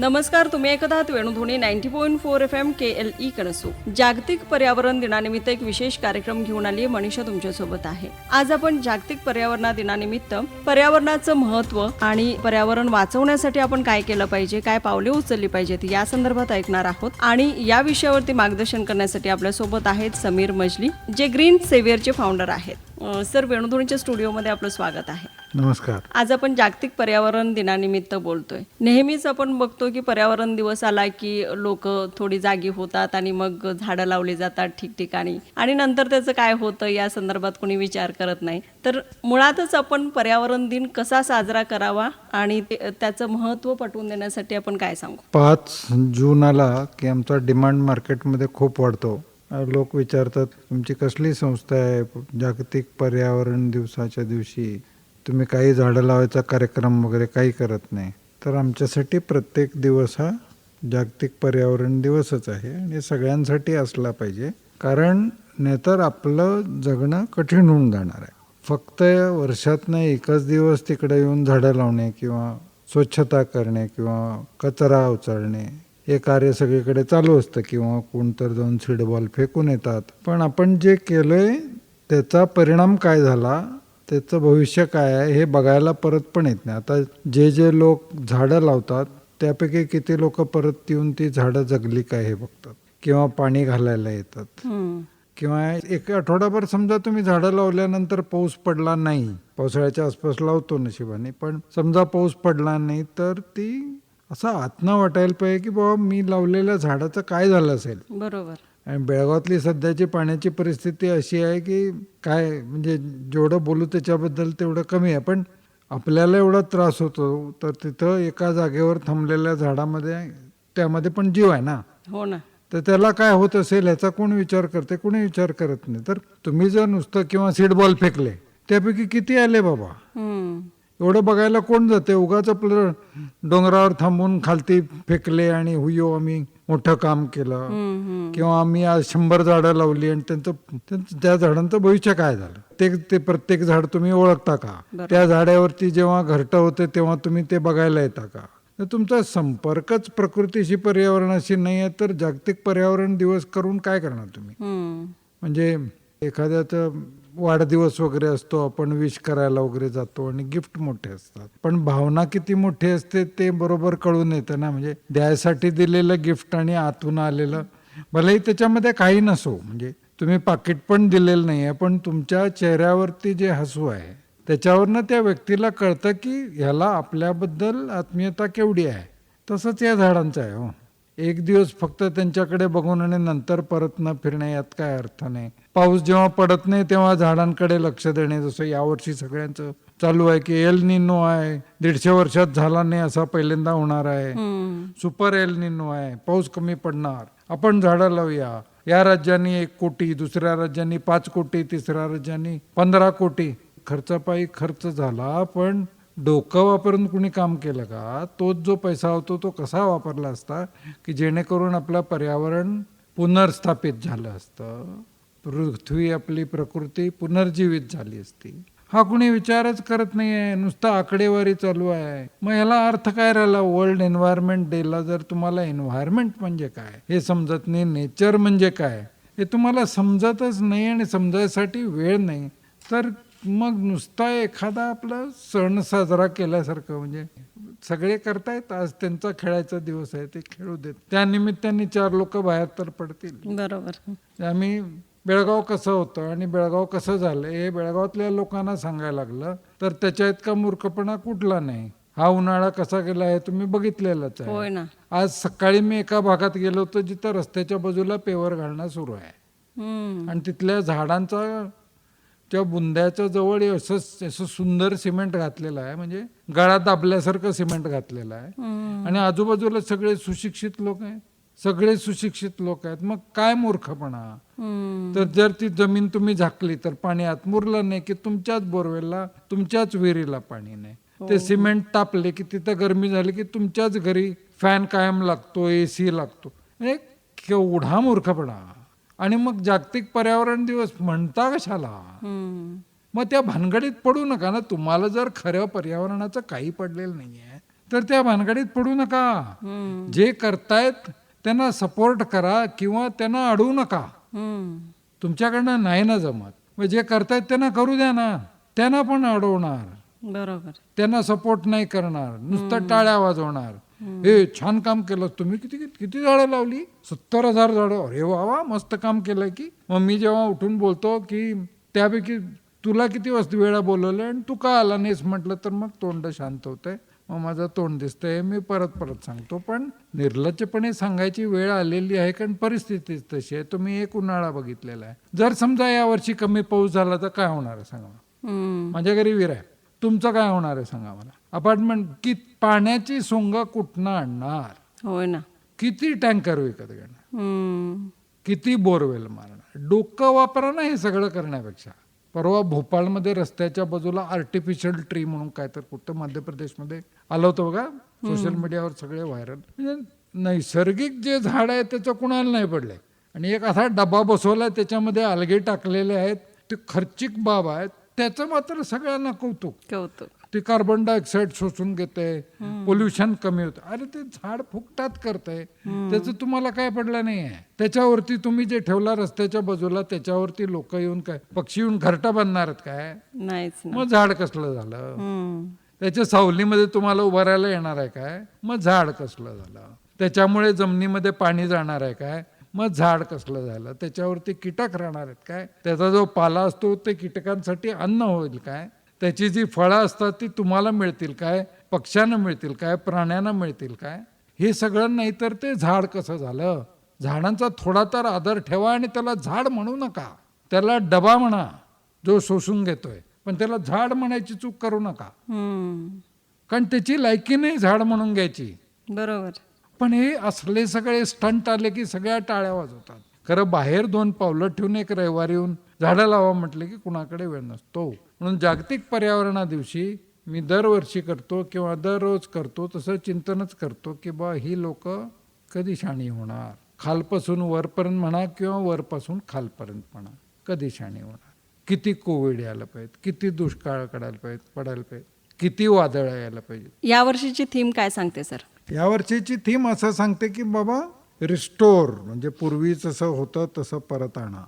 नमस्कार, तुम्ही ऐकत आहात वेणुध्वनी 90.4 FM KLE कणसू. जागतिक पर्यावरण दिनानिमित्त एक विशेष कार्यक्रम घेऊन आली आहे. मनीषा तुमच्यासोबत आहे. आज आपण जागतिक पर्यावरण दिनानिमित्त पर्यावरणाचं महत्त्व आणि पर्यावरण वाचवण्यासाठी आपण काय केलं पाहिजे, काय पावले उचलली पाहिजेत या संदर्भात ऐकणार आहोत. आणि या विषयावरती मार्गदर्शन करण्यासाठी आपल्यासोबत आहेत समीर मजली, जे ग्रीन सेव्हियरचे फाउंडर आहेत. सर, वेणुध्वनीच्या स्टुडिओमध्ये आपलं स्वागत आहे. नमस्कार. आज आपण जागतिक पर्यावरण दिनानिमित्त बोलतोय. नेहमीच आपण बघतो की पर्यावरण दिवस आला की लोक थोडी जागी होतात आणि मग झाडं लावली जातात ठिकठिकाणी, आणि नंतर त्याचं काय होतं या संदर्भात कोणी विचार करत नाही. तर मुळातच आपण पर्यावरण दिन कसा साजरा करावा आणि त्याचं महत्त्व पटवून देण्यासाठी आपण काय सांगू? 5 जून आला की आमचा डिमांड मार्केटमध्ये खूप वाढतो. लोक विचारतात, तुमची कसली संस्था आहे, जागतिक पर्यावरण दिवसाच्या दिवशी तुम्ही काही झाडं लावायचा कार्यक्रम वगैरे काही करत नाही. तर आमच्यासाठी प्रत्येक दिवस हा जागतिक पर्यावरण दिवसच आहे आणि सगळ्यांसाठी असला पाहिजे. कारण नाहीतर आपलं जगणं कठीण होऊन जाणार आहे. फक्त वर्षातनं एकच दिवस तिकडे येऊन झाडं लावणे किंवा स्वच्छता करणे किंवा कचरा उचलणे हे कार्य सगळीकडे चालू असतं, किंवा कोणतर जाऊन सीडबॉल फेकून येतात. पण आपण जे केलंय त्याचा परिणाम काय झाला, त्याचं भविष्य काय आहे हे बघायला परत पण येत नाही. आता जे लोक झाडं लावतात त्यापैकी किती लोक परत येऊन ती झाडं जगली काय हे बघतात किंवा पाणी घालायला येतात. किंवा एक आठवडाभर समजा तुम्ही झाडं लावल्यानंतर पाऊस पडला नाही, पावसाळ्याच्या आसपास लावतो नशिबाने, पण समजा पाऊस पडला नाही तर ती असं आतनं वाटायला पाहिजे की बाबा मी लावलेल्या झाडाचं काय झालं असेल. बरोबर. आणि बेळगावातली सध्याची पाण्याची परिस्थिती अशी आहे की काय, म्हणजे जेवढं बोलू त्याच्याबद्दल तेवढं कमी आहे. पण आपल्याला एवढा त्रास होतो तर तिथं एका जागेवर थांबलेल्या झाडामध्ये त्यामध्ये पण जीव आहे ना. हो ना. तर त्याला काय होत असेल ह्याचा कोण विचार करते? कोणी विचार करत नाही. तर तुम्ही जर नुसतं किंवा सीडबॉल फेकले त्यापैकी किती आले बाबा, एवढं बघायला कोण जाते? उगाच आपलं डोंगरावर थांबून खालती फेकले आणि हुयो आम्ही मोठं काम केलं, किंवा आम्ही आज 100 झाडं लावली आणि त्या झाडांचं भविष्य काय झालं ते प्रत्येक झाड तुम्ही ओळखता का? त्या झाडावरती जेव्हा घरटं होते तेव्हा तुम्ही ते बघायला येता का? तर तुमचा संपर्कच प्रकृतीशी पर्यावरणाशी नाही आहे तर जागतिक पर्यावरण दिवस करून काय करणार तुम्ही? म्हणजे एखाद्याचा वाढदिवस वगैरे असतो, आपण विश करायला वगैरे जातो आणि गिफ्ट मोठे असतात, पण भावना किती मोठी असते ते बरोबर कळून येतं ना. म्हणजे द्यायसाठी दिलेलं गिफ्ट आणि आतून आलेलं, भलेही त्याच्यामध्ये काही नसो, म्हणजे तुम्ही पाकिट पण दिलेलं नाही आहे, पण तुमच्या चेहऱ्यावरती जे हसू आहे त्याच्यावरनं त्या व्यक्तीला कळतं की ह्याला आपल्याबद्दल आत्मीयता केवढी आहे. तसंच या झाडांचं आहे. हो, एक दिवस फक्त त्यांच्याकडे बघून आणि नंतर परत न फिरणे यात काय अर्थ नाही. पाऊस जेव्हा पडत नाही तेव्हा झाडांकडे लक्ष देणे, जसं यावर्षी सगळ्यांचं चालू आहे की एल निनो आहे, 150 वर्षात झाला नाही असा पहिल्यांदा होणार आहे, सुपर एल निनो आहे, पाऊस कमी पडणार, आपण झाडं लावूया. या राज्यांनी 1 कोटी, दुसऱ्या राज्यांनी 5 कोटी, तिसऱ्या राज्यांनी 15 कोटी खर्चापायी खर्च झाला, पण डोकं वापरून कुणी काम केलं का? तोच जो पैसा होतो तो कसा वापरला असता की जेणेकरून आपलं पर्यावरण पुनर्स्थापित झालं असतं, पृथ्वी आपली प्रकृती पुनर्जीवित झाली असती. हा कुणी विचारच करत नाही आहे, नुसतं आकडेवारी चालू आहे. मग याला अर्थ काय राहिला? वर्ल्ड एन्व्हायरमेंट डेला जर तुम्हाला एन्व्हायरमेंट म्हणजे काय हे समजत नाही, नेचर म्हणजे काय हे तुम्हाला समजतच नाही आणि समजायसाठी वेळ नाही, तर मग नुसता एखादा आपला सण साजरा केल्यासारखं, म्हणजे सगळे करतायत आज त्यांचा खेळायचा दिवस आहे ते खेळू देत, त्या निमित्ताने 4 लोक बाहेर तर पडतील. बरोबर. आम्ही बेळगाव कसं होतं आणि बेळगाव कसं झालं हे बेळगावातल्या लोकांना सांगायला लागलं तर त्याच्या इतका मूर्खपणा कुठला नाही. हा उन्हाळा कसा गेला हे तुम्ही बघितलेलंच आहे. आज सकाळी मी एका भागात गेलो होतो जिथं रस्त्याच्या बाजूला पेवर घालणं सुरू आहे आणि तिथल्या झाडांचा त्या बुंद्याच्या जवळ असं सुंदर सिमेंट घातलेलं आहे, म्हणजे गळा दाबल्यासारखं सिमेंट घातलेलं आहे आणि आजूबाजूला सगळे सुशिक्षित लोक आहेत, सगळे सुशिक्षित लोक आहेत. मग काय मूर्खपणा? तर जर ती जमीन तुम्ही झाकली तर पाणी आत मुरलं नाही की तुमच्याच बोरवेलला, तुमच्याच विहिरीला पाणी नाही. ते सिमेंट तापले की तिथं गरमी झाली की तुमच्याच घरी फॅन कायम लागतो, AC लागतो. म्हणजे केवढा मूर्खपणा. आणि मग जागतिक पर्यावरण दिवस म्हणता कशाला? मग त्या भानगडीत पडू नका ना. तुम्हाला जर खऱ्या पर्यावरणाचं काही पडलेलं नाहीये तर त्या भानगडीत पडू नका. हम्म. जे करतायत त्यांना सपोर्ट करा किंवा त्यांना अडवू नका. हम्म. तुमच्याकडनं नाही ना जमत, मग जे करतायत त्यांना करू द्या ना. त्यांना पण अडवणार, बरोबर. त्यांना सपोर्ट नाही करणार, नुसतं टाळ्या वाजवणार. हे छान काम केलं तुम्ही, किती किती झाडं लावली, 70,000 झाडं, अरे वा वा मस्त काम केलं की. मग मी जेव्हा उठून बोलतो की त्यापैकी तुला किती वेळा बोलवलं आणि तू का आला नाहीस म्हटलं, तर मग तोंड शांत होतंय, मग माझं तोंड दिसतंय, मी परत सांगतो. पण निर्लज्जपणे सांगायची वेळ आलेली आहे, कारण परिस्थिती तशी आहे. तुम्ही एक उन्हाळा बघितलेला आहे. जर समजा यावर्षी कमी पाऊस झाला तर काय होणार आहे सांगा मला. हम्म. माझ्या घरी विहीर आहे, तुमचं काय होणार आहे सांगा मला. अपार्टमेंट की पाण्याची सोंग कुठनं आणणार, होय ना. किती टँकर विकत घेणार, हम्म. किती बोरवेल मारणार. डोकं वापरा ना हे सगळं करण्यापेक्षा. परवा भोपाळमध्ये रस्त्याच्या बाजूला आर्टिफिशियल ट्री म्हणून काय तर कुठं मध्य प्रदेशमध्ये आलं होतं बघा, सोशल मीडियावर सगळे व्हायरल. म्हणजे नैसर्गिक जे झाड आहे त्याचं कुणाला नाही पडलंय, आणि एक असा डबा बसवलाय त्याच्यामध्ये अलगे टाकलेले आहेत, ते खर्चिक बाब आहेत, त्याचं मात्र सगळ्यांना कौतुक. ते कार्बन डायऑक्साईड शोषून घेते, पोल्युशन कमी होतं. अरे ते झाड फुकटात करतंय, त्याचं तुम्हाला काय पडलं नाहीये. त्याच्यावरती तुम्ही जे ठेवला रस्त्याच्या बाजूला, त्याच्यावरती लोक येऊन काय पक्षी येऊन घरटा बांधणार आहेत काय, नाहीच ना. मग झाड कसलं झालं. हम्म. त्याच्या सावलीमध्ये तुम्हाला उभं राहायला येणार आहे काय, मग झाड कसलं झालं. त्याच्यामुळे जमिनीमध्ये पाणी जाणार आहे काय, मग झाड कसलं झालं. त्याच्यावरती कीटक राहणार आहेत काय, त्याचा जो पाला असतो ते कीटकांसाठी अन्न होईल काय, त्याची जी फळं असतात ती तुम्हाला मिळतील काय, पक्ष्यांना मिळतील काय, प्राण्यांना मिळतील काय. हे सगळं नाही तर ते झाड कसं झालं. झाडांचा थोडा तर आदर ठेवा, आणि त्याला झाड म्हणू नका, त्याला डबा म्हणा जो शोषून घेतोय, पण त्याला झाड म्हणायची चूक करू नका. कारण त्याची लायकी नाही झाड म्हणून घ्यायची. बरोबर. पण हे असले सगळे स्टंट आले की सगळ्या टाळ्या वाजवतात. खरं बाहेर 2 पावलं ठेवून एक रविवारी येऊन झाडं लावा म्हटलं की कुणाकडे वेळ नसतो. म्हणून जागतिक पर्यावरणा दिवशी मी दरवर्षी करतो किंवा दररोज करतो तसं चिंतनच करतो की बा ही लोक कधी शाणी होणार. खालपासून वरपर्यंत म्हणा किंवा वरपासून खालपर्यंत म्हणा, कधी शाणी होणार. किती कोविड यायला पाहिजे, किती दुष्काळ पडायला पाहिजे, किती वादळ यायला पाहिजे. यावर्षीची थीम काय सांगते सर? यावर्षीची थीम असं सांगते की बाबा रिस्टोर, म्हणजे पूर्वी जसं होतं तसं परत आणा.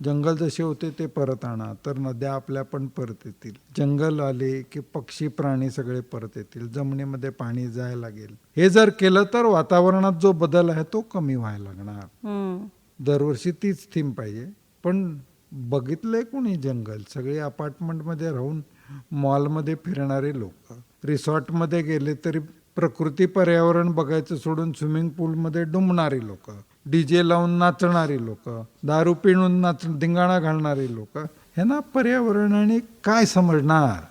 जंगल जसे होते ते परत आणा, तर नद्या आपल्या पण परत येतील. जंगल आले की पक्षी प्राणी सगळे परत येतील, जमिनीमध्ये पाणी जायला लागेल. हे जर केलं तर वातावरणात जो बदल आहे तो कमी व्हायला लागणार. दरवर्षी तीच थीम पाहिजे. पण बघितलंय कोणी जंगल? सगळे अपार्टमेंटमध्ये राहून मॉलमध्ये फिरणारे लोक, रिसॉर्टमध्ये गेले तरी प्रकृती पर्यावरण बघायचं सोडून स्विमिंग पूलमध्ये डुंबणारी लोक, डीजे लावून नाचणारी लोक, दारू पिऊन धिंगाणा घालणारी लोक, ह्यांना पर्यावरणाने काय समजणार.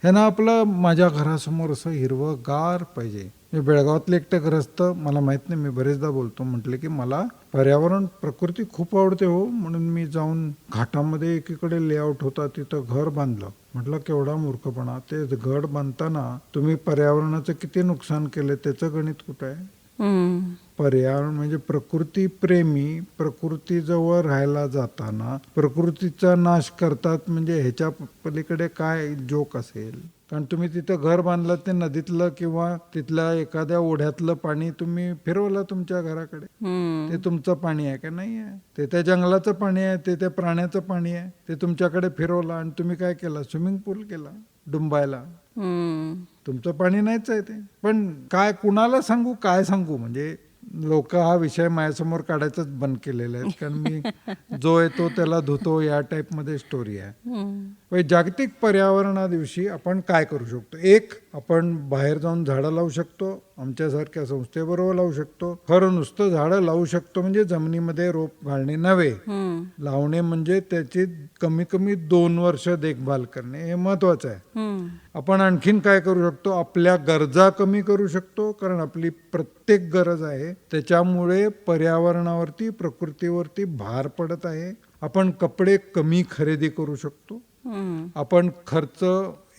ह्यांना आपलं माझ्या घरासमोर असं हिरवंगार पाहिजे. मी बेळगावातले एकटं ग्रस्त, मला माहित नाही, मी बरेचदा बोलतो, म्हटले की मला पर्यावरण प्रकृती खूप आवडते हो, म्हणून मी जाऊन घाटामध्ये एकीकडे लेआउट होता तिथं घर बांधलं. म्हटलं केवढा मूर्खपणा. ते घर बांधताना तुम्ही पर्यावरणाचं किती नुकसान केलं त्याचं गणित कुठं आहे. पर्यावरण म्हणजे प्रकृती प्रेमी, प्रकृतीजवळ राहायला जाताना प्रकृतीचा नाश करतात, म्हणजे ह्याच्या पलीकडे काय जोक असेल. कारण तुम्ही तिथं घर बांधलं, ते नदीतलं किंवा तिथल्या एखाद्या ओढ्यातलं पाणी तुम्ही फिरवलं तुमच्या घराकडे, ते तुमचं पाणी आहे का? नाही आहे. ते त्या जंगलाचं पाणी आहे, ते त्या प्राण्याचं पाणी आहे, ते तुमच्याकडे फिरवलं आणि तुम्ही काय केलं? स्विमिंग पूल केला डुंबायला. तुमचं पाणी नाहीच आहे ते. पण काय कुणाला सांगू, काय सांगू. म्हणजे लोक हा विषय माझ्यासमोर काढायचाच बंद केलेला आहे, कारण मी जो येतो त्याला धुतो या टाईपमध्ये स्टोरी आहे. जागतिक पर्यावरणा दिवशी आपण काय करू शकतो? एक, आपण बाहेर जाऊन झाडं लावू शकतो, आमच्यासारख्या संस्थेबरोबर लावू शकतो. खरं नुसतं झाडं लावू शकतो म्हणजे जमिनीमध्ये रोप घालणे नव्हे, लावणे म्हणजे त्याची कमी कमी 2 वर्ष देखभाल करणे हे महत्वाचं आहे. आपण आणखीन काय करू शकतो? आपल्या गरजा कमी करू शकतो, कारण आपली प्रत्येक गरज आहे त्याच्यामुळे पर्यावरणावरती, प्रकृतीवरती भार पडत आहे. आपण कपडे कमी खरेदी करू शकतो. आपण खर्च,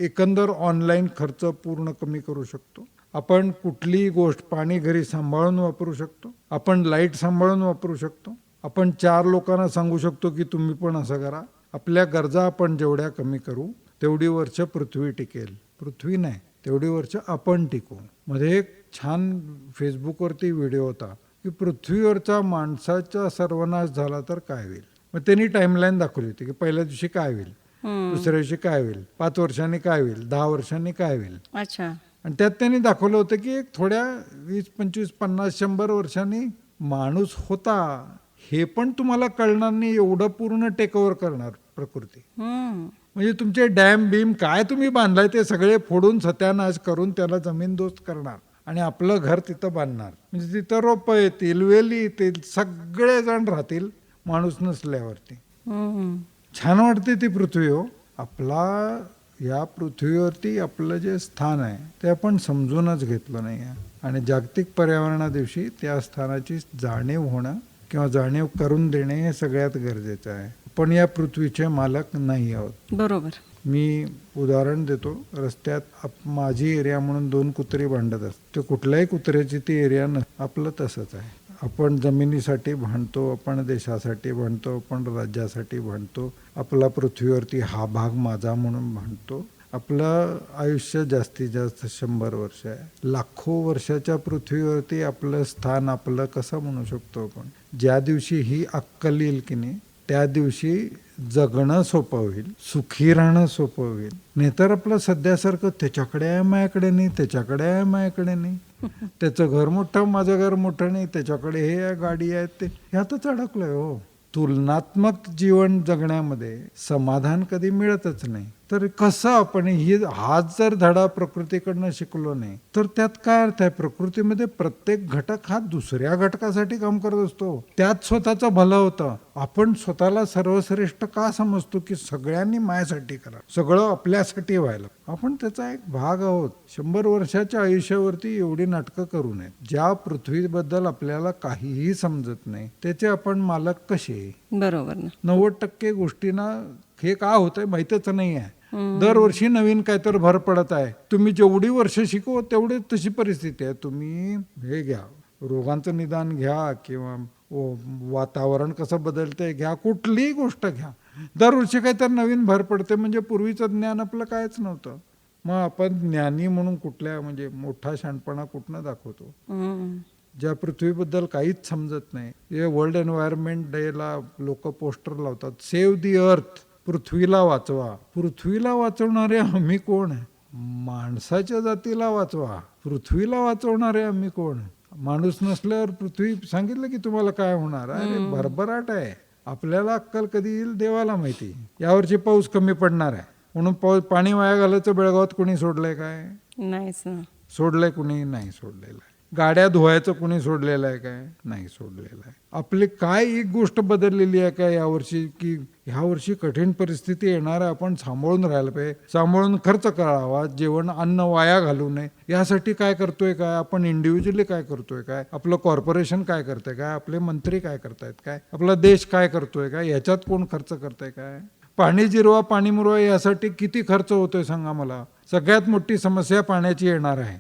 एकंदर ऑनलाईन खर्च पूर्ण कमी करू शकतो. आपण कुठलीही गोष्ट, पाणी घरी सांभाळून वापरू शकतो, आपण लाईट सांभाळून वापरू शकतो, आपण 4 लोकांना सांगू शकतो की तुम्ही पण असं करा. आपल्या गरजा आपण जेवढ्या कमी करू तेवढी वर्ष पृथ्वी टिकेल. पृथ्वी नाही, तेवढी वर्ष आपण टिकू. मध्ये एक छान फेसबुकवरती व्हिडिओ होता की पृथ्वीवरचा माणसाचा सर्वनाश झाला तर काय होईल. मग त्यांनी टाइमलाईन दाखवली होती की पहिल्या दिवशी काय होईल, दुसऱ्या दिवशी काय होईल, 5 वर्षांनी काय होईल, 10 वर्षांनी काय होईल. अच्छा. आणि त्यात त्यांनी दाखवलं होतं की एक थोड्या 20, 25, 50, 100 वर्षांनी माणूस होता हे पण तुम्हाला कळणार नाही, एवढं पूर्ण टेक ओव्हर करणार प्रकृती. म्हणजे तुमचे डॅम बीम काय तुम्ही बांधलाय ते सगळे फोडून सत्यानाश करून त्याला जमीनदोस्त करणार आणि आपलं घर तिथं बांधणार. म्हणजे तिथं रोपं येतील, वेली येतील, सगळे जण राहतील माणूस नसल्यावरती. छान वाटते ती पृथ्वी हो. आपला या पृथ्वीवरती आपलं जे स्थान आहे ते आपण समजूनच घेतलं नाही आहे. आणि जागतिक पर्यावरणा दिवशी त्या स्थानाची जाणीव होणं किंवा जाणीव करून देणे हे सगळ्यात गरजेचं आहे. पण या पृथ्वीचे मालक नाही आहोत. बरोबर. मी उदाहरण देतो. रस्त्यात माझी एरिया म्हणून 2 कुत्री भांडत असतात. ते कुठल्याही कुत्र्याची ती एरिया न, आपलं तसंच आहे. आपण जमिनीसाठी भांडतो, आपण देशासाठी भांडतो, आपण राज्यासाठी भांडतो, आपला पृथ्वीवरती हा भाग माझा म्हणून भांडतो. आपलं आयुष्य जास्तीत जास्त 100 वर्ष आहे. लाखो वर्षाच्या पृथ्वीवरती आपलं स्थान आपलं कसं म्हणू शकतो आपण. ज्या दिवशी ही अक्कल येईल की नाही त्या दिवशी जगणं सोपं होईल, सुखी राहणं सोपं होईल. नाहीतर आपलं सध्यासारखं त्याच्याकडे आहे माझ्याकडे नाही, त्याच्याकडे आहे माझ्याकडे नाही, त्याचं घर मोठं माझं घर मोठं नाही, त्याच्याकडे हे आहे गाडी आहे ते, ह्यातच अडकलोय हो. तुलनात्मक जीवन जगण्यामध्ये समाधान कधी मिळतच नाही. तर कसं आपण हाच जर धडा प्रकृतीकडनं शिकलो नाही तर त्यात काय अर्थ आहे. प्रकृतीमध्ये प्रत्येक घटक हा दुसऱ्या घटकासाठी काम करत असतो, त्यात स्वतःचं भलं होतं. आपण स्वतःला सर्वश्रेष्ठ का समजतो की सगळ्यांनी माझ्यासाठी करा, सगळं आपल्यासाठी व्हायला. आपण त्याचा एक भाग आहोत. 100 वर्षाच्या आयुष्यावरती एवढी नाटकं करू नयेत. ज्या पृथ्वीबद्दल आपल्याला काहीही समजत नाही त्याचे आपण मालक कसे. बरोबर ना. 90% गोष्टींना हे का होतंय माहितच नाही आहे. दरवर्षी नवीन काय तर भर पडत आहे. तुम्ही जेवढी वर्ष शिकव तेवढी तशी परिस्थिती आहे. तुम्ही हे घ्या, रोगांचं निदान घ्या किंवा वातावरण कसं बदलतंय घ्या, कुठलीही गोष्ट घ्या, दरवर्षी काय तर नवीन भर पडते. म्हणजे पूर्वीचं ज्ञान आपलं कायच नव्हतं. मग आपण ज्ञानी म्हणून कुठल्या म्हणजे मोठा शहाणपणा कुठनं दाखवतो. ज्या पृथ्वीबद्दल काहीच समजत नाही. हे वर्ल्ड एन्व्हायरमेंट डेला लोक पोस्टर लावतात, सेव्ह दी अर्थ, पृथ्वीला वाचवा. पृथ्वीला वाचवणारे आम्ही कोण आहे. माणसाच्या जातीला वाचवा, पृथ्वीला वाचवणारे आम्ही कोण. माणूस नसल्यावर पृथ्वी सांगितलं की तुम्हाला काय होणार. अरे भरभराट आहे. आपल्याला अक्कल कधी येईल देवाला माहिती. यावर्षी पाऊस कमी पडणार आहे म्हणून पाणी वाया घालायचं बेळगावात कोणी सोडलंय काय. नाहीच ना. सोडलंय कुणी नाही सोडलेलं आहे. गाड्या धुवायचं कुणी सोडलेलं आहे काय नाही सोडलेलं आहे. आपली काय एक गोष्ट बदललेली आहे का यावर्षी की ह्या वर्षी कठीण परिस्थिती येणार आहे, आपण सांभाळून राहायला पाहिजे, सांभाळून खर्च करावा, जेवण अन्न वाया घालू नये. यासाठी काय करतोय काय आपण, इंडिव्हिज्युअली काय करतोय काय, आपलं कॉर्पोरेशन काय करतंय काय, आपले मंत्री काय करतायत काय, आपला देश काय करतोय काय, याच्यात कोण खर्च करतंय काय. पाणी जिरवा पाणी मुरवा यासाठी किती खर्च होतोय सांगा मला. सगळ्यात मोठी समस्या पाण्याची येणार आहे.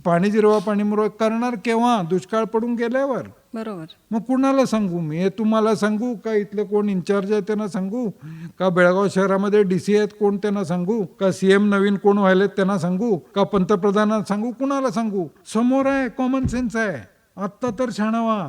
पाणी जिरवा पाणी मुरवा करणार केव्हा, दुष्काळ पडून गेल्यावर. बरोबर. मग कुणाला सांगू मी, हे तुम्हाला सांगू का, इथलं कोण इन्चार्ज आहे त्यांना सांगू का, बेळगाव शहरामध्ये DC आहेत कोण त्यांना सांगू का, CM नवीन कोण व्हायलेत त्यांना सांगू का, पंतप्रधानांना सांगू, कुणाला सांगू. समोर आहे, कॉमन सेन्स आहे. आत्ता तर छाणावा.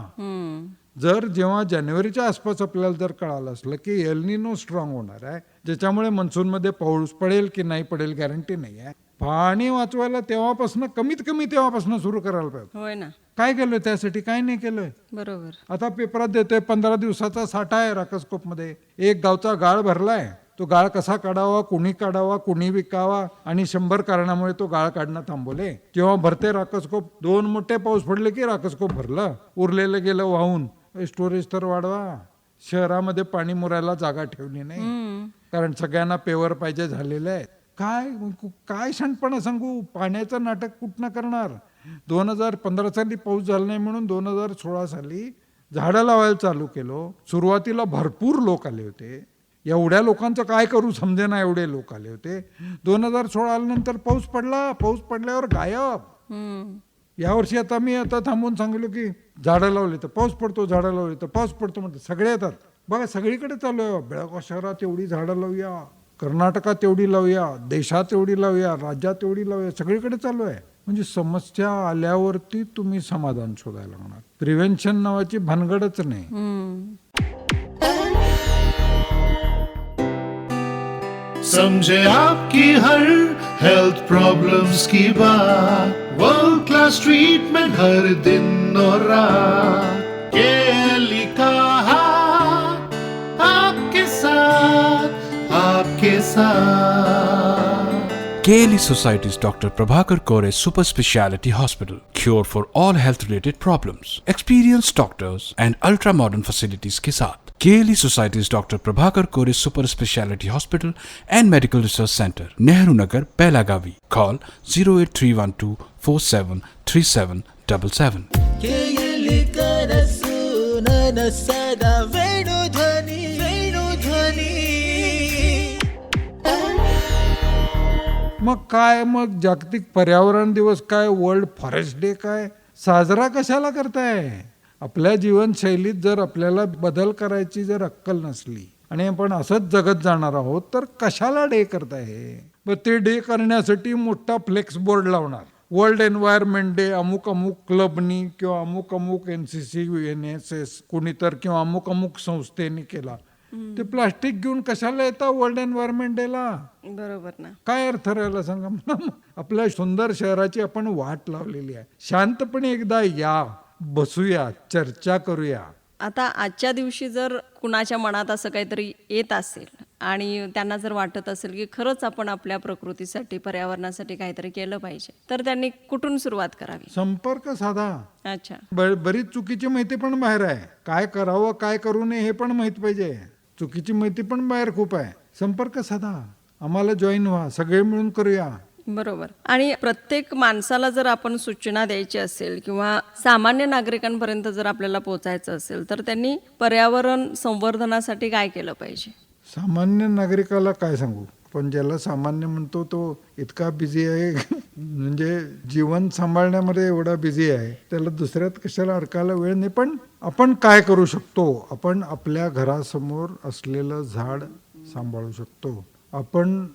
जर जेव्हा जानेवारीच्या आसपास आपल्याला जर कळालं असलं की एल निनो स्ट्रॉंग होणार आहे, ज्याच्यामुळे मान्सूनमध्ये पाऊस पडेल की नाही पडेल गॅरंटी नाही आहे, पाणी वाचवायला तेव्हापासून कमीत कमी तेव्हापासून सुरू करायला पाहिजे. होय ना. काय केलंय त्यासाठी, काय नाही केलंय. बरोबर. आता पेपरात देतोय 15 दिवसाचा साठा आहे राकसकोपमध्ये. एक गावचा गाळ भरलाय, तो गाळ कसा काढावा, कुणी विकावा, आणि 100 कारणामुळे तो गाळ काढणं थांबवले. जेव्हा भरते राकसकोप, 2 मोठे पाऊस पडले की राकसकोप भरलं, उरलेलं गेलं वाहून. स्टोरेज तर वाढवा. शहरामध्ये पाणी मुरायला जागा ठेवली नाही, कारण सगळ्यांना पेवर पाहिजे झालेले आहे. काय शहाणपणा सांगू. पाण्याचं नाटक कुठनं करणार. 2015 साली पाऊस झाला नाही म्हणून 2016 साली झाडं लावायला चालू केलो. सुरुवातीला भरपूर लोक आले होते. एवढ्या लोकांचं काय करू समजेना, एवढे लोक आले होते. 2016 आल्यानंतर पाऊस पडला, पाऊस पडल्यावर गायब. यावर्षी आता मी थांबून सांगितलं की झाडं लावली तर पाऊस पडतो, झाडं लावली तर पाऊस पडतो म्हणतात. सगळे येतात बघा, सगळीकडे चालू आहे. बेळगाव शहरात एवढी झाडं लावूया, कर्नाटकात एवढी लावूया, देशात एवढी लावूया, राज्यात एवढी लावूया, सगळीकडे चालू आहे. म्हणजे समस्या आल्यावरती तुम्ही समाधान शोधायला लागणार. प्रिव्हेन्शन नावाची भानगडच नाही. समझे आपकी हर हेल्थ प्रॉब्लम्स की बात, वर्ल्ड क्लास ट्रीटमेंट हर दिन और रात, केली का हाथ आपके साथ. KLE Society's Dr. Prabhakar Kore Super Speciality Hospital. Cure for all health related problems. Experienced doctors and ultra modern facilities के साथ. KLE Society's Dr. Prabhakar Kore Super Speciality Hospital and Medical Research Center. Nehru Nagar, Belagavi. Call 08312 473777. केली कनसू none सदा वेणुध्वनी वेणुध्वनी. मग काय, मग जागतिक पर्यावरण दिवस काय, वर्ल्ड फॉरेस्ट डे काय, साजरा कशाला करताय? आपल्या जीवनशैलीत जर आपल्याला बदल करायची जर अक्कल नसली आणि आपण असंच जगत जाणार आहोत तर कशाला डे करताय हे? मग ते डे करण्यासाठी मोठा फ्लेक्स बोर्ड लावणार. वर्ल्ड एन्व्हायरमेंट डे अमुक अमुक क्लबनी किंवा अमुक अमुक NCC NSS कोणी तर किंवा अमुक अमुक संस्थेने केला. ते प्लास्टिक घेऊन कशाला येतात वर्ल्ड एन्व्हायरमेंट डेला? बरोबर ना. काय अर्थ राहिला सांगा मला? आपल्या सुंदर शहराची आपण वाट लावलेली आहे. शांतपणे एकदा या, बसूया, चर्चा करूया. आता आजच्या दिवशी जर कुणाच्या मनात असं काहीतरी येत असेल आणि त्यांना जर वाटत असेल की खरंच आपण आपल्या प्रकृतीसाठी, पर्यावरणासाठी काहीतरी केलं पाहिजे, तर त्यांनी कुठून सुरुवात करावी? संपर्क साधा. अच्छा. बरीच चुकीची माहिती पण बाहेर आहे. काय करावं, काय करू नये हे पण माहित पाहिजे. चुकीची माहिती पण बाहेर खूप आहे. संपर्क साधा, आम्हाला जॉईन व्हा, सगळे मिळून करूया. बरोबर. आणि प्रत्येक माणसाला जर आपण सूचना द्यायची असेल किंवा सामान्य नागरिकांपर्यंत जर आपल्याला पोहोचायचं असेल तर त्यांनी पर्यावरण संवर्धनासाठी काय केलं पाहिजे? सामान्य नागरिकाला काय सांगू? पण ज्याला सामान्य म्हणतो तो इतका बिझी आहे म्हणजे जीवन सांभाळण्यामध्ये एवढा बिझी आहे, त्याला दुसऱ्यात कशाला अडकायला वेळ नाही. पण आपण काय करू शकतो? आपण आपल्या घरासमोर असलेलं झाड सांभाळू शकतो. आपण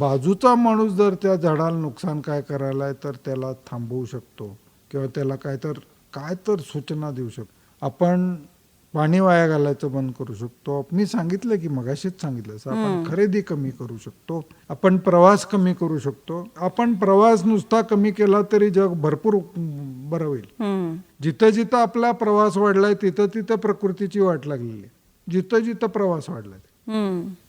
बाजूचा माणूस जर त्या झाडाला नुकसान काय करायला तर त्याला थांबवू शकतो किंवा त्याला काय तर सूचना देऊ शकतो. आपण पाणी वाया घालायचं बंद करू शकतो. मी सांगितलं की मगाशीच सांगितलं, आपण खरेदी कमी करू शकतो, आपण प्रवास कमी करू शकतो. आपण प्रवास नुसता कमी केला तरी जग भरपूर बरं होईल. जिथं जिथं आपला प्रवास वाढलाय तिथं तिथं प्रकृतीची वाट लागलेली आहे. जिथं जिथं प्रवास वाढलाय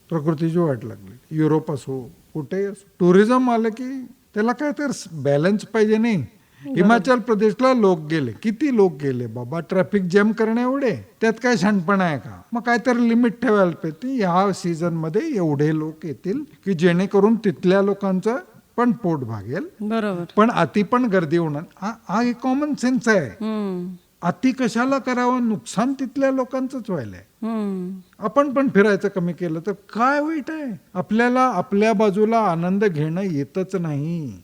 प्रकृतीची वाट लागली. युरोप असो, कुठे असो, टुरिझम आलं की त्याला काय तर बॅलन्स पाहिजे. नाही, हिमाचल प्रदेशला लोक गेले, किती लोक गेले बाबा, ट्रॅफिक जॅम करणे एवढे, त्यात काय शहाणपणा आहे का? मग काय तर लिमिट ठेवायला पाहिजे. ह्या सीझन मध्ये एवढे लोक येतील की जेणेकरून तिथल्या लोकांचं पण पोट भागेल. बरोबर. पण अति पण गर्दी होणार. हा एक कॉमन सेन्स आहे. अति कशाला करावं? नुकसान तिथल्या लोकांचंच व्हायलंय. आपण पण फिरायचं कमी केलं तर काय वाईट आहे? आपल्याला आपल्या बाजूला आनंद घेणं येतच नाही.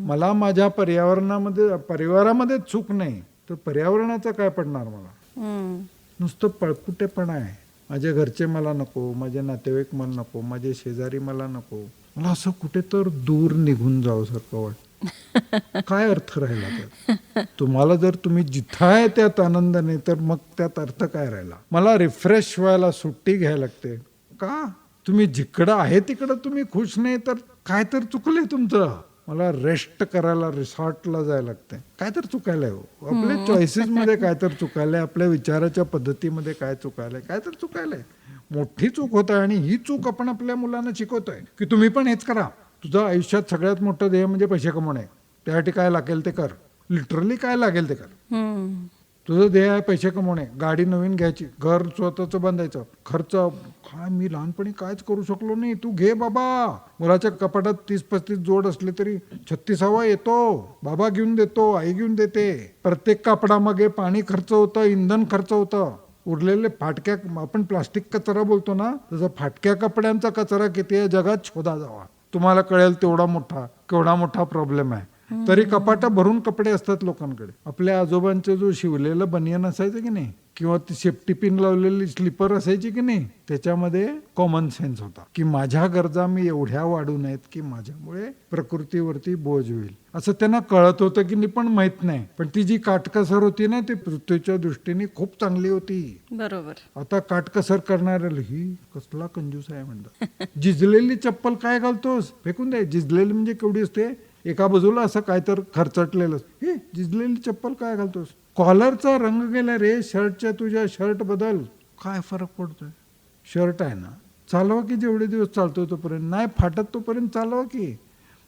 मला माझ्या परिवारामध्ये चूक नाही तर पर्यावरणाचं काय पडणार मला? नुसतं पळकुटेपणा आहे. माझे घरचे मला नको, माझे नातेवाईक मला नको, माझे शेजारी मला नको. मला असं कुठे तर दूर निघून जावं सारखं वाटतं. काय अर्थ राहिला त्यात? तुम्हाला जर तुम्ही जिथं आहे त्यात आनंद नाही तर मग त्यात अर्थ काय राहिला? मला रिफ्रेश व्हायला सुट्टी घ्यायला लागते का? तुम्ही जिकडं आहे तिकडं तुम्ही खुश नाही तर काय तर चुकलंय तुमचं. मला रेस्ट करायला रिसॉर्टला जायला लागते. काय तर चुकायलंय हो. आपल्या चॉईसेस मध्ये काय तर चुकायलंय, आपल्या विचाराच्या पद्धतीमध्ये काय चुकायलंय, काय तर चुकायलंय. मोठी चूक होत आहे आणि ही चूक आपण आपल्या मुलांना शिकवतोय की तुम्ही पण हेच करा. तुझं आयुष्यात सगळ्यात मोठं ध्येय म्हणजे पैसे कमवणे. त्यासाठी काय लागेल ते कर. लिटरली काय लागेल ते कर. तुझं ध्येय आहे पैसे कमवणे, गाडी नवीन घ्यायची, घर स्वतःचं बांधायचं, खर्च काय मी लहानपणी कायच करू शकलो नाही. तू घे बाबा. मुलाच्या कपाटात 30-35 जोड असले तरी 36वा येतो. बाबा घेऊन देतो, आई घेऊन देते. प्रत्येक कापडामागे पाणी खर्च होतं, इंधन खर्च होतं. उरलेले फाटक्या, आपण प्लास्टिक कचरा बोलतो ना, तसं फाटक्या कपड्यांचा कचरा किती आहे जगात शोधा जावा. तुम्हाला कळेल केवढा मोठा प्रॉब्लेम आहे. तरी कपाटा भरून कपडे असतात लोकांकडे. आपल्या आजोबांचं जो शिवलेलं बनियन असायचं की नाही, किंवा ती सेफ्टी पिन लावलेली स्लीपर असायची की नाही, त्याच्यामध्ये कॉमन सेन्स होता की माझ्या गरजा मी एवढ्या वाढू नयेत की माझ्यामुळे प्रकृतीवरती बोज होईल, असं त्यांना कळत होतं की नाही पण माहित नाही. पण ती जी काटकसर होती ना ती पृथ्वीच्या दृष्टीने खूप चांगली होती. बरोबर. आता काटकसर करणाऱ्याला ही कसला कंजूस आहे म्हणतात. झिजलेली चप्पल काय घालतोस, फेकून दे. झिजलेली म्हणजे केवढी असते, एका बाजूला असं काय तर खरचटलेलं, हे झिजलेली चप्पल काय घालतोस. कॉलरचा रंग गेला रे शर्टच्या, तुझ्या शर्ट बदल. काय फरक पडतोय, शर्ट आहे ना, चालवा की जेवढे दिवस चालतोय तोपर्यंत, नाही फाटत तोपर्यंत चालवा की.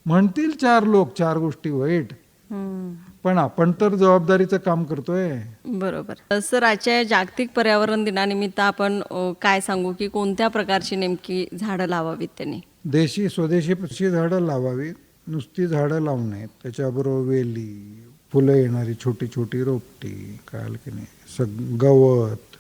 म्हणतील चार लोक चार गोष्टी वाईट, पण आपण तर जबाबदारीचं काम करतोय. बरोबर. सर, आजच्या जागतिक पर्यावरण दिनानिमित्त आपण काय सांगू की कोणत्या प्रकारची नेमकी झाडं लावावीत त्यांनी? देशी स्वदेशी पक्षी झाडं लावावी, नुसती झाडं लावू नयेत. त्याच्याबरोबर वेली, फुलं येणारी छोटी छोटी रोपटी, कळालं की नाही, गवत,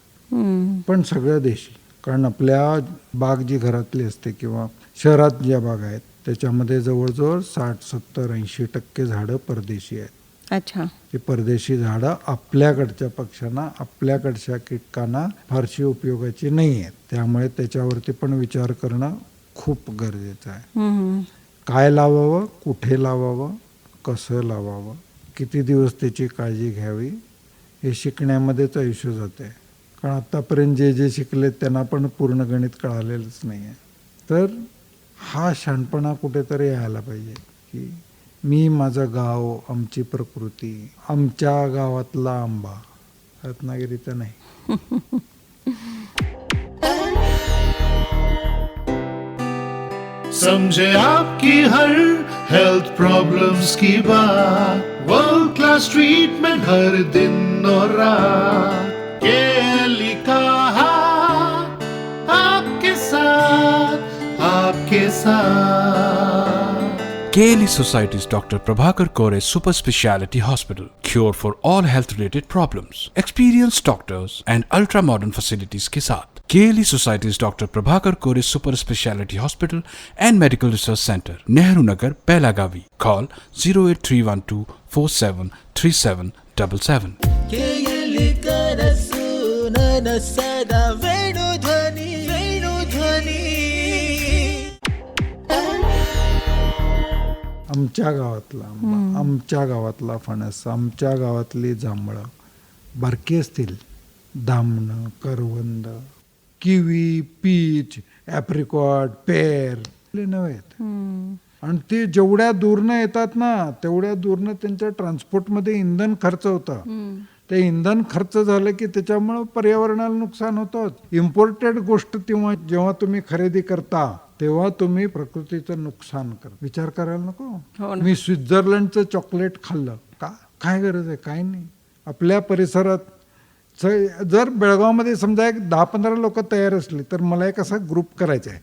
पण सगळं देशी. कारण आपल्या बाग जी घरातली असते किंवा शहरात ज्या बाग आहेत त्याच्यामध्ये जवळजवळ 60-70-80% झाडं परदेशी आहेत. अच्छा. ती परदेशी झाडं आपल्याकडच्या पक्ष्यांना, आपल्याकडच्या कीटकांना फारशी उपयोगाची नाही आहेत. त्यामुळे त्याच्यावरती पण विचार करणं खूप गरजेचं आहे. काय लावावं, कुठे लावावं, कसं लावावं, किती दिवस त्याची काळजी घ्यावी, हे शिकण्यामध्येच आयुष्य जाते. कारण आत्तापर्यंत जे जे शिकले त्यांना पण पूर्ण गणित कळालेलंच नाही आहे. तर हा शहाणपणा कुठेतरी यायला पाहिजे की मी, माझं गाव, आमची प्रकृती, आमच्या गावातला आंबा. रत्नागिरीचा नाही. समझे आपकी हर हेल्थ प्रॉब्लम्स की बात, वर्ल्ड क्लास ट्रीटमेंट हर दिन और रात, केली का हाथ आपके साथ, आपके साथ. KLE Society's Dr. Prabhakar Kore Super Speciality Hospital. Cure for all health related problems. Experienced doctors and ultra modern facilities के साथ. KLE Society's Dr. Prabhakar Kore Super Speciality Hospital and Medical Research Center, Nehru Nagar, Belagavi. Call 08312 473777. केली Kanasu none सदा वेणुध्वनी, वेणुध्वनी. आमच्या गावातला आंबा, आमच्या गावातला फणस, आमच्या गावातली जांभळं, बारकी असतील, धामणं, करवंद, किवी, पीच, ॲप्रिकॉट, पेर नव्हेत. आणि ते जेवढ्या दूरनं येतात ना तेवढ्या दूरनं त्यांच्या ट्रान्सपोर्टमध्ये इंधन खर्च होतं. ते इंधन खर्च झालं की त्याच्यामुळं पर्यावरणाला नुकसान होतं. इम्पोर्टेड गोष्ट तेव्हा जेव्हा तुम्ही खरेदी करता तेव्हा तुम्ही प्रकृतीचं नुकसान कर. विचार करायला नको. मी स्वित्झर्लंडचं चॉकलेट खाल्लं का, काय गरज आहे, काय नाही. आपल्या परिसरात जर बेळगावमध्ये समजा एक 10-15 लोक तयार असली तर मला एक असा ग्रुप करायचा आहे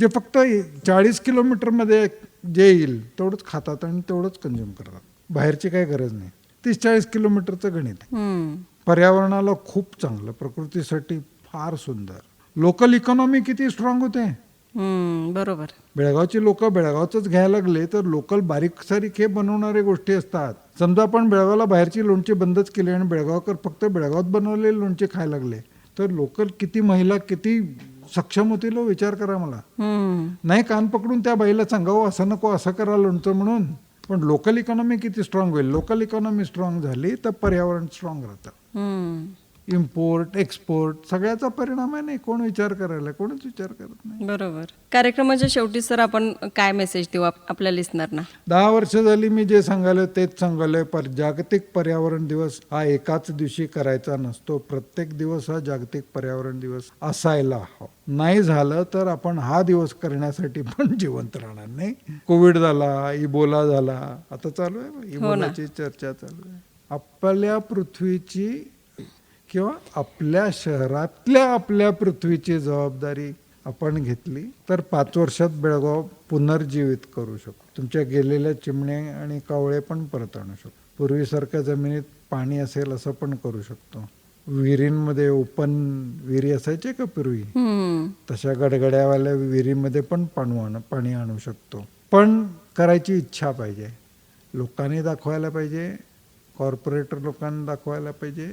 जे फक्त 40 किलोमीटरमध्ये जे येईल तेवढंच खातात आणि तेवढंच कंझ्युम करतात. बाहेरची काही गरज नाही. 30-40 किलोमीटरचं गणित आहे. पर्यावरणाला खूप चांगलं, प्रकृतीसाठी फार सुंदर. लोकल इकॉनॉमी किती स्ट्रॉंग होते. बरोबर. बेळगावची लोक बेळगावच घ्यायला लागले तर लोकल बारीक सारीक हे बनवणारे गोष्टी असतात. समजा आपण बेळगावला बाहेरची लोणची बंदच केली आणि बेळगावकर फक्त बेळगावात बनवलेले लोणचे खायला लागले तर लोकल किती महिला किती सक्षम होतील विचार करा. मला नाही कान पकडून त्या बाईला सांगावं असं नको, असं करा लोणचं म्हणून. पण लोकल इकॉनॉमी किती स्ट्रॉंग होईल. लोकल इकॉनॉमी स्ट्रॉंग झाली तर पर्यावरण स्ट्रॉंग राहतं. इम्पोर्ट एक्सपोर्ट सगळ्याचा परिणाम आहे. नाही कोण विचार करायला, कोणच विचार करत नाही. बरोबर. कार्यक्रमाच्या शेवटी सर आपण काय मेसेज देऊ आपल्या लिस्नरना? 10 वर्ष झाली मी जे सांगायला तेच सांगायलोय. जागतिक पर्यावरण दिवस हा एकाच दिवशी करायचा नसतो. प्रत्येक दिवस हा जागतिक पर्यावरण दिवस असायला हवा. नाही झालं तर आपण हा दिवस करण्यासाठी पण जिवंत राहणार नाही. कोविड झाला, इबोला झाला, आता चालू आहे इबोलाची चर्चा चालू आहे. आपल्या पृथ्वीची किंवा आपल्या शहरातल्या आपल्या पृथ्वीची जबाबदारी आपण घेतली तर 5 वर्षात बेळगाव पुनर्जीवित करू शकतो. तुमच्या गेलेल्या चिमणे आणि कावळे पण परत आणू शकतो. पूर्वीसारख्या जमिनीत पाणी असेल असं पण करू शकतो. विहिरींमध्ये ओपन विहिरी असायचे का पूर्वी, तशा गडगड्यावाल्या विहिरीमध्ये पण पाणी आणू शकतो. पण करायची इच्छा पाहिजे. लोकांनी दाखवायला पाहिजे, कॉर्पोरेटर लोकांनी दाखवायला पाहिजे,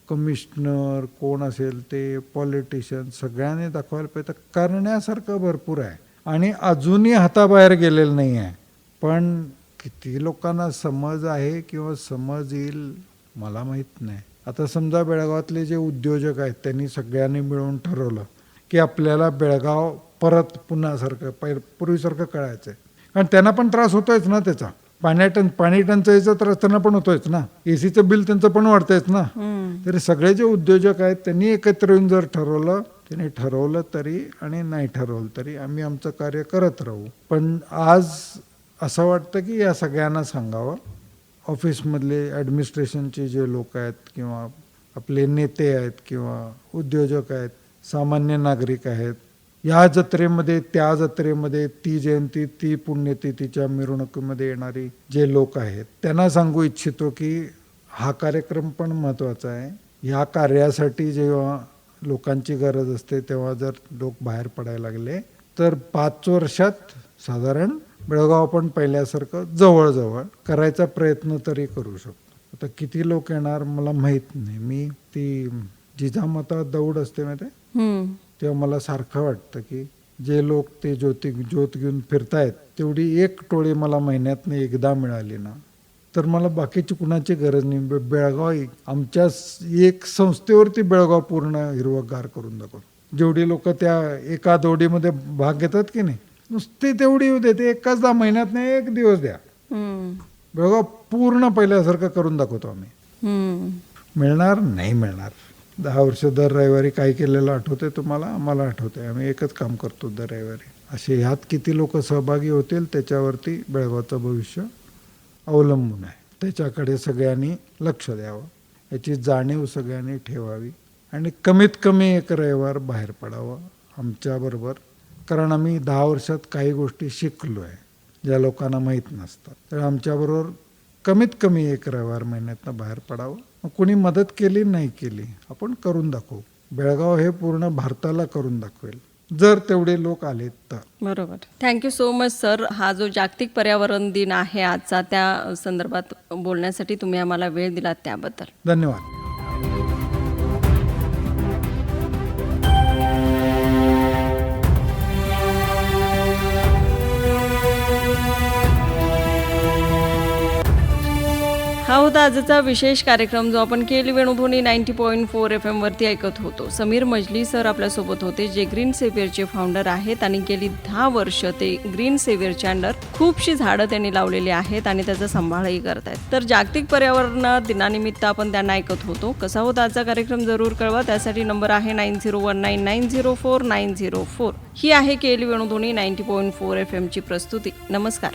कमिशनर कोण असेल ते, पॉलिटिशियन सगळ्यांनी दाखवायला पाहिजे. तर करण्यासारखं भरपूर आहे आणि अजूनही हाताबाहेर गेलेलं नाही आहे. पण किती लोकांना समज आहे किंवा समज येईल मला माहीत नाही. आता समजा बेळगावातले जे उद्योजक आहेत त्यांनी सगळ्यांनी मिळून ठरवलं की आपल्याला बेळगाव परत पुन्हासारखं पूर्वीसारखं करायचं आहे. कारण त्यांना पण त्रास होतोयच ना त्याचा. पाणी टंचाईचा त्रास त्यांना पण होतोयच ना, एसीचं बिल त्यांचं पण वाढतंयच ना. तरी सगळे जे उद्योजक आहेत त्यांनी एकत्र येऊन जर ठरवलं, त्यांनी ठरवलं तरी आणि नाही ठरवलं तरी आम्ही आमचं कार्य करत राहू. पण आज असं वाटतं की या सगळ्यांना सांगावं, ऑफिसमधले ॲडमिनिस्ट्रेशनचे जे लोक आहेत किंवा आपले नेते आहेत किंवा उद्योजक आहेत, सामान्य नागरिक आहेत, या जत्रेमध्ये त्या जत्रेमध्ये ती जयंती ती पुण्यतिथीच्या मिरवणुकीमध्ये येणारी जे लोक आहेत त्यांना सांगू इच्छितो की हा कार्यक्रम पण महत्त्वाचा आहे. ह्या कार्यासाठी जेव्हा लोकांची गरज असते तेव्हा जर लोक बाहेर पडायला लागले तर 5 वर्षात साधारण बेळगाव आपण पहिल्यासारखं जवळजवळ करायचा प्रयत्न तरी करू शकतो. आता किती लोक येणार मला माहीत नाही. मी ती जिजामाता दौड असते माहिती आहे, तेव्हा मला सारखं वाटतं की जे लोक ते ज्योत घेऊन फिरतायत तेवढी एक टोळी मला महिन्यातनं एकदा मिळाली ना तर मला बाकीची कुणाची गरज नाही. बेळगाव आमच्या एक संस्थेवरती बेळगाव पूर्ण हिरवगार करून दाखवतो. जेवढी लोक त्या एका दौडीमध्ये भाग घेतात की नाही, नुसती तेवढी येऊ दे, ते एकाच महिन्यात नाही एक दिवस द्या, बेळगाव पूर्ण पहिल्यासारखं करून दाखवतो आम्ही. मिळणार नाही मिळणार. 10 वर्ष दर रविवारी काय केलेलं आठवते तुम्हाला? आम्हाला आठवते. आम्ही एकच काम करतो दर रविवारी. असे ह्यात किती लोक सहभागी होतील त्याच्यावरती बेळगावचं भविष्य अवलंबून आहे. त्याच्याकडे सगळ्यांनी लक्ष द्यावं, याची जाणीव सगळ्यांनी ठेवावी आणि कमीत कमी एक रविवार बाहेर पडावं आमच्याबरोबर. कारण आम्ही 10 वर्षात काही गोष्टी शिकलो आहे ज्या लोकांना माहीत नसतात. तर आमच्याबरोबर कमीत कमी एक रविवार महिन्यातनं बाहेर पडावं. मग कोणी मदत केली नाही केली आपण करून दाखवू. बेळगाव हे पूर्ण भारताला करून दाखवेल जर तेवढे लोक आले तर. बरोबर. Thank you so much sir. हा जो जागतिक पर्यावरण दिन आहे आजचा, त्या संदर्भात बोलण्यासाठी तुम्ही आम्हाला वेळ दिलात त्याबद्दल धन्यवाद. हा होता आजचा विशेष कार्यक्रम जो आपण केली वेणुध्वनी 90.4 FM वरती ऐकत होतो. समीर मजली सर आपल्यासोबत होते, जे ग्रीन सेव्हिअरचे फाउंडर आहेत आणि गेली 10 वर्ष ते ग्रीन सेव्हिअरच्या अंडर खूपशी झाडं त्यांनी लावलेली आहेत आणि त्याचा सांभाळही करत आहेत. तर जागतिक पर्यावरण दिनानिमित्त आपण त्यांना ऐकत होतो. कसा होता आजचा कार्यक्रम जरूर कळवा. त्यासाठी नंबर आहे 9019904904. ही आहे केली वेणुध्वनी 90.4 FM ची प्रस्तुती. नमस्कार.